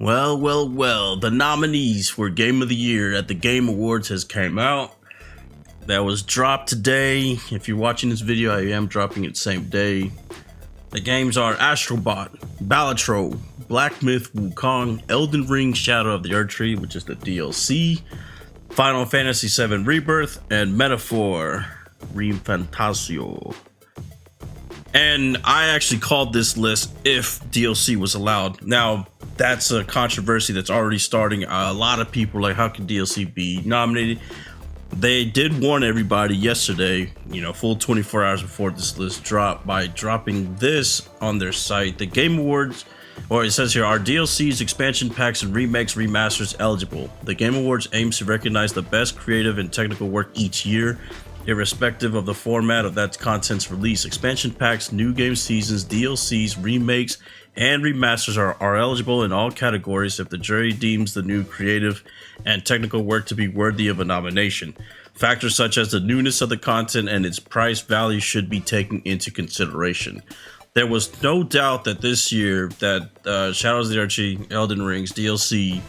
Well, the nominees for Game of the Year at the Game Awards has came out. That was dropped today. If you're watching this video, I am dropping it same day. The games are Astrobot, Balatro, Black Myth Wukong, Elden Ring Shadow of the Erdtree, which is the DLC, Final Fantasy VII Rebirth, and Metaphor Refantasio. And I actually called this list if DLC was allowed. Now, that's a controversy that's already starting. A lot of people are like, how can DLC be nominated? They did warn everybody yesterday, full 24 hours before this list dropped, by dropping this on their site. The Game Awards, or it says here, are DLCs, expansion packs, and remakes, remasters eligible? The Game Awards aims to recognize the best creative and technical work each year, irrespective of the format of that content's release. Expansion packs, new game seasons, DLCs, remakes, and remasters are eligible in all categories if the jury deems the new creative and technical work to be worthy of a nomination. Factors such as the newness of the content and its price value should be taken into consideration. There was no doubt that this year that Shadows of the Erdtree, Elden Ring's DLC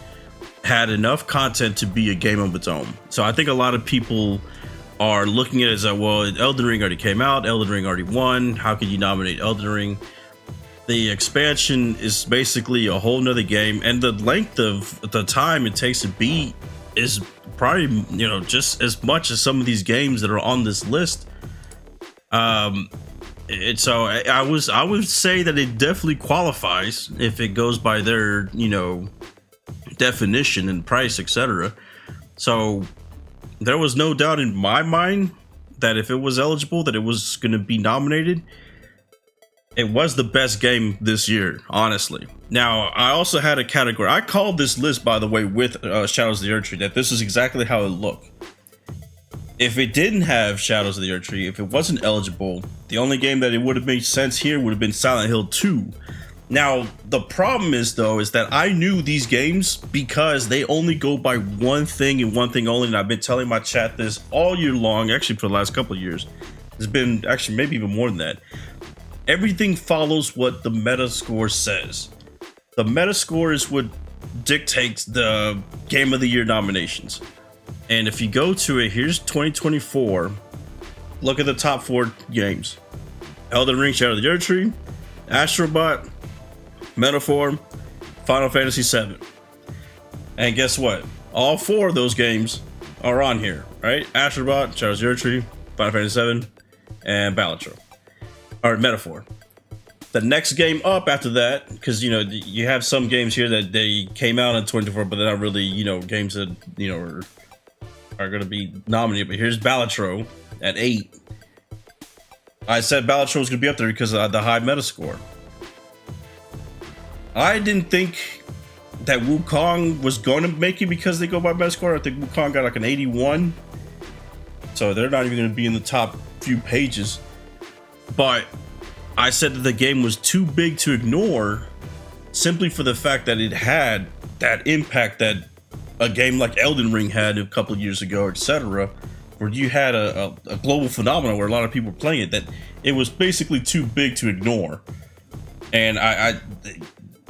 had enough content to be a game of its own. So I think a lot of people are looking at it as Elden Ring already came out, Elden Ring already won, how could you nominate Elden Ring? The expansion is basically a whole nother game, and the length of the time it takes to beat is probably, just as much as some of these games that are on this list. I would say that it definitely qualifies if it goes by their, definition and price, etc. So there was no doubt in my mind that if it was eligible, that it was going to be nominated. It was the best game this year, honestly. Now, I also had a category. I called this list, by the way, with Shadows of the Erdtree, that this is exactly how it looked. If it didn't have Shadows of the Erdtree, if it wasn't eligible, the only game that it would have made sense here would have been Silent Hill 2. Now, the problem is, though, is that I knew these games because they only go by one thing and one thing only, and I've been telling my chat this all year long, actually for the last couple of years. It's been actually maybe even more than that. Everything follows what the Metascore says. The Metascore is what dictates the Game of the Year nominations. And if you go to it, here's 2024. Look at the top 4 games. Elden Ring, Shadow of the Erdtree, Astrobot, Metaphor, Final Fantasy VII. And guess what? All 4 of those games are on here, right? Astrobot, Shadow of the Erdtree, Final Fantasy VII, and Balatro. Or Metaphor. The next game up after that, because you have some games here that they came out in 2024, but they're not really games that are going to be nominated. But here's Balatro at 8. I said Balatro was going to be up there because of the high Metascore. I didn't think that Wukong was going to make it because they go by Metascore. I think Wukong got like an 81, so they're not even going to be in the top few pages. But I said that the game was too big to ignore simply for the fact that it had that impact that a game like Elden Ring had a couple of years ago, etc., where you had a global phenomenon where a lot of people were playing it, that it was basically too big to ignore. And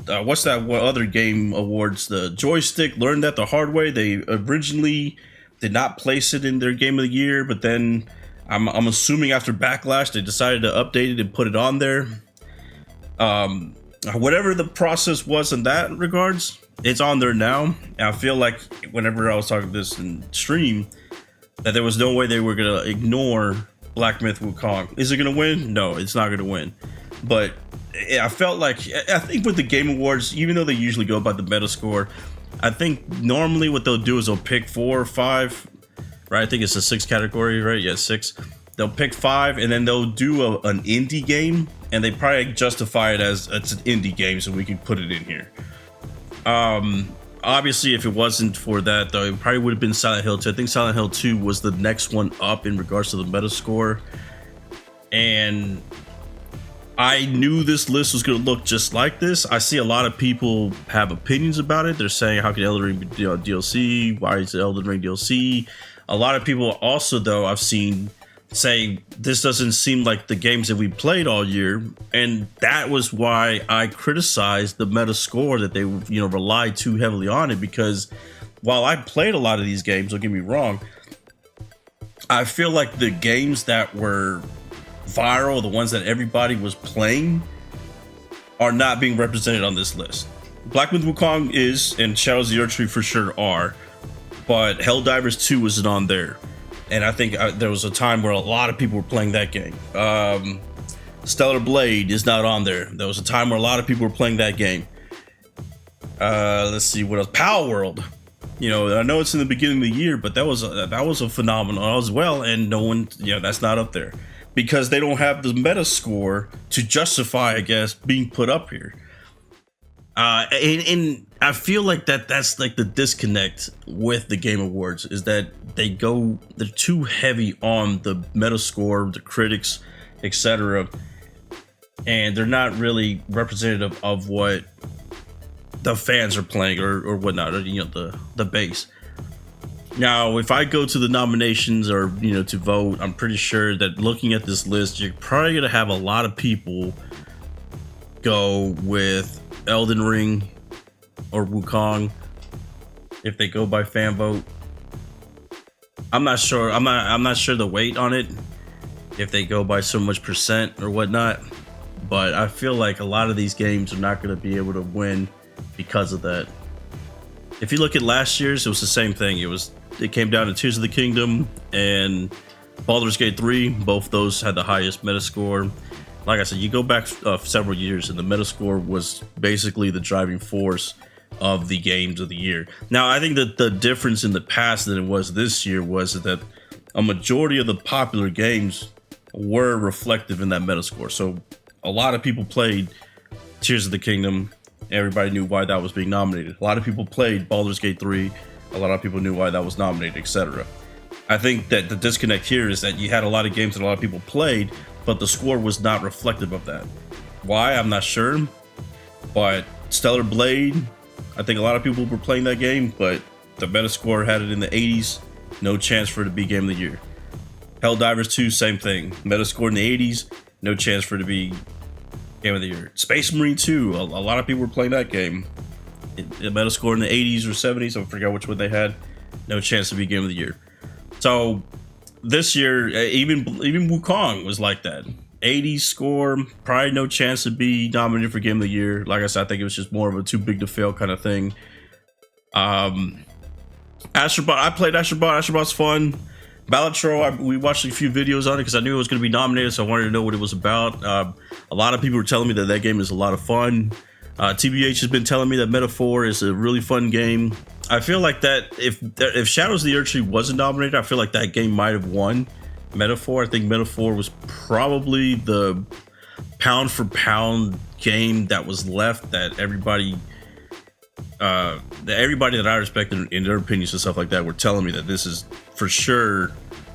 what's that one other game awards? The Joystick learned that the hard way. They originally did not place it in their Game of the Year, but then I'm assuming after Backlash, they decided to update it and put it on there. Whatever the process was in that regards, it's on there now. And I feel like whenever I was talking this in stream, that there was no way they were going to ignore Black Myth Wukong. Is it going to win? No, it's not going to win. But I think with the Game Awards, even though they usually go by the Metascore, I think normally what they'll do is they'll pick 4 or 5. Right, I think it's a 6 category, right? Yeah, 6. They'll pick 5, and then they'll do an indie game, and they probably justify it as it's an indie game, so we can put it in here. Obviously, if it wasn't for that, though, it probably would have been Silent Hill 2. I think Silent Hill 2 was the next one up in regards to the Metascore, and I knew this list was going to look just like this. I see a lot of people have opinions about it. They're saying, how can Elden Ring be DLC? Why is Elden Ring DLC? A lot of people also, though, I've seen say this doesn't seem like the games that we played all year, and that was why I criticized the meta score that they relied too heavily on it, because while I played a lot of these games, don't get me wrong, I feel like the games that were viral, the ones that everybody was playing, are not being represented on this list. Black Myth Wukong is, and Shadows of the Erdtree for sure are, but Helldivers 2 isn't on there. And I think there was a time where a lot of people were playing that game. Stellar Blade is not on there. There was a time where a lot of people were playing that game. Let's see what else. Power World. I know it's in the beginning of the year, but that was a phenomenon as well. And no one, that's not up there because they don't have the meta score to justify, I guess, being put up here. And I feel like that's like the disconnect with the Game Awards, is that they're too heavy on the Metascore, the critics, etc., and they're not really representative of what the fans are playing or whatnot, or the base. Now, if I go to the nominations or to vote, I'm pretty sure that looking at this list, you're probably gonna have a lot of people go with Elden Ring or Wukong if they go by fan vote. I'm not sure. I'm not sure the weight on it if they go by so much percent or whatnot. But I feel like a lot of these games are not going to be able to win because of that. If you look at last year's, it was the same thing. It came down to Tears of the Kingdom and Baldur's Gate 3. Both those had the highest Metascore. Like I said, you go back several years, and the Metascore was basically the driving force of the games of the year. Now, I think that the difference in the past than it was this year was that a majority of the popular games were reflective in that Metascore. So a lot of people played Tears of the Kingdom. Everybody knew why that was being nominated. A lot of people played Baldur's Gate 3. A lot of people knew why that was nominated, etc. I think that the disconnect here is that you had a lot of games that a lot of people played, but the score was not reflective of that. Why? I'm not sure. But Stellar Blade, I think a lot of people were playing that game, but the Metascore had it in the 80s. No chance for it to be Game of the Year. Helldivers 2, same thing. Metascore in the 80s. No chance for it to be Game of the Year. Space Marine 2, a lot of people were playing that game. The Metascore in the 80s or 70s, I forgot which one they had. No chance to be Game of the Year. So this year, even Wukong was like that. 80s score, probably no chance to be nominated for Game of the Year. Like I said, I think it was just more of a too big to fail kind of thing. Astrobot, I played Astrobot. Astrobot's fun. Balatro, we watched a few videos on it because I knew it was going to be nominated, so I wanted to know what it was about. A lot of people were telling me that game is a lot of fun. TBH has been telling me that Metaphor is a really fun game. I feel like that if Shadows of the Erdtree wasn't nominated, I feel like that game might have won Metaphor. I think Metaphor was probably the pound for pound game that was left that everybody that I respected in their opinions and stuff like that were telling me that this is for sure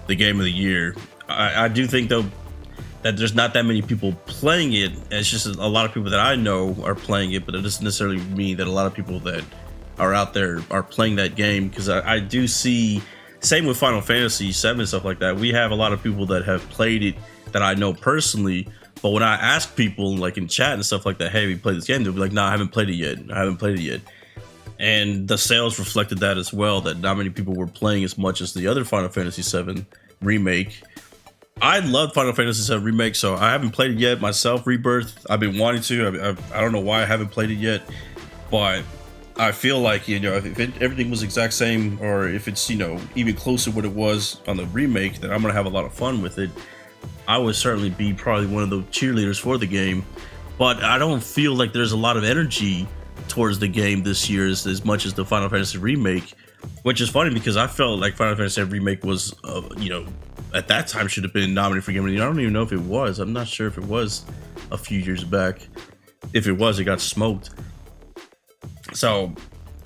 the game of the year. I do think though that there's not that many people playing it. It's just a lot of people that I know are playing it, but it doesn't necessarily mean that a lot of people that are out there are playing that game, because I do see, same with Final Fantasy 7 and stuff like that, we have a lot of people that have played it that I know personally, but when I ask people like in chat and stuff like that, hey, have you played this game, they'll be like, nah, I haven't played it yet. And the sales reflected that as well, that not many people were playing as much as the other Final Fantasy 7 remake. I love Final Fantasy 7 remake, so I haven't played it yet myself. Rebirth, I've been wanting to. I don't know why I haven't played it yet, but I feel like, if everything was exact same, or if it's, even closer to what it was on the remake, then I'm going to have a lot of fun with it. I would certainly be probably one of the cheerleaders for the game, but I don't feel like there's a lot of energy towards the game this year as much as the Final Fantasy remake, which is funny because I felt like Final Fantasy remake was, at that time should have been nominated for Game of the Year. I don't even know if it was. I'm not sure if it was a few years back. If it was, it got smoked. So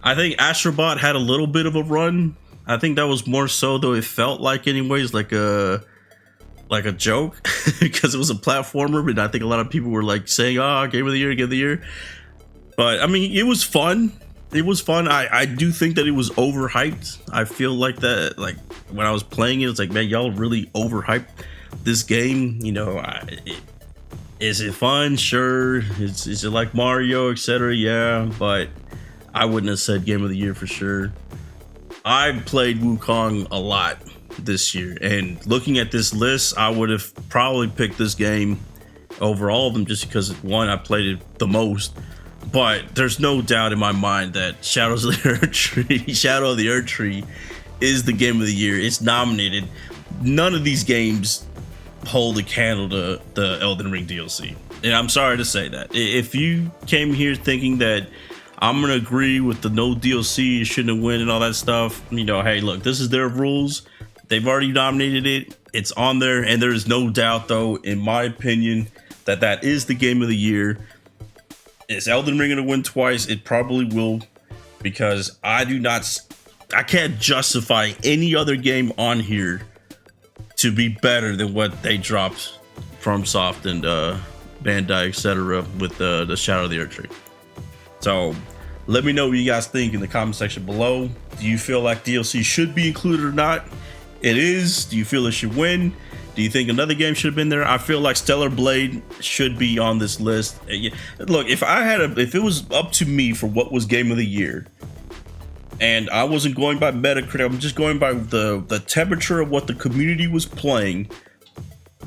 I think Astrobot had a little bit of a run. I think that was more so, though it felt like anyways like a joke because it was a platformer, and I think a lot of people were like saying, Game of the Year. But I mean, it was fun. I do think that it was overhyped. I feel like that, like when I was playing it, it's like, man, y'all really overhyped this game, you know, is it fun? Sure. Is it like Mario, etc.? Yeah, but I wouldn't have said game of the year for sure. I played Wukong a lot this year, and looking at this list, I would have probably picked this game over all of them just because, one, I played it the most. But there's no doubt in my mind that Shadow of the Earth Tree is the game of the year. It's nominated. None of these games hold a candle to the Elden Ring DLC. And I'm sorry to say that. If you came here thinking that I'm gonna agree with the no DLC, you shouldn't have won and all that stuff, you know, hey, look, this is their rules. They've already nominated it. It's on there, and there is no doubt, though, in my opinion, that is the game of the year. Is Elden Ring gonna win twice? It probably will, because I can't justify any other game on here to be better than what they dropped from Soft and Bandai, etc. with the Shadow of the Earth Tree. So let me know what you guys think in the comment section below. Do you feel like DLC should be included or not? It is. Do you feel it should win? Do you think another game should have been there? I feel like Stellar Blade should be on this list. Look, if it was up to me for what was game of the year, and I wasn't going by Metacritic, I'm just going by the temperature of what the community was playing.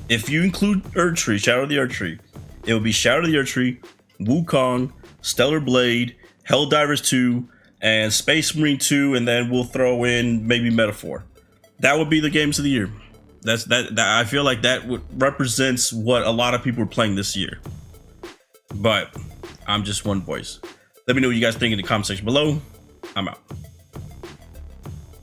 If you include Shadow of the Earth Tree, it would be Shadow of the Earth Tree, Wukong, Stellar Blade, Helldivers 2, and Space Marine 2, and then we'll throw in maybe Metaphor. That would be the games of the year. That I feel like that represents what a lot of people are playing this year. But I'm just one voice. Let me know what you guys think in the comment section below. I'm out.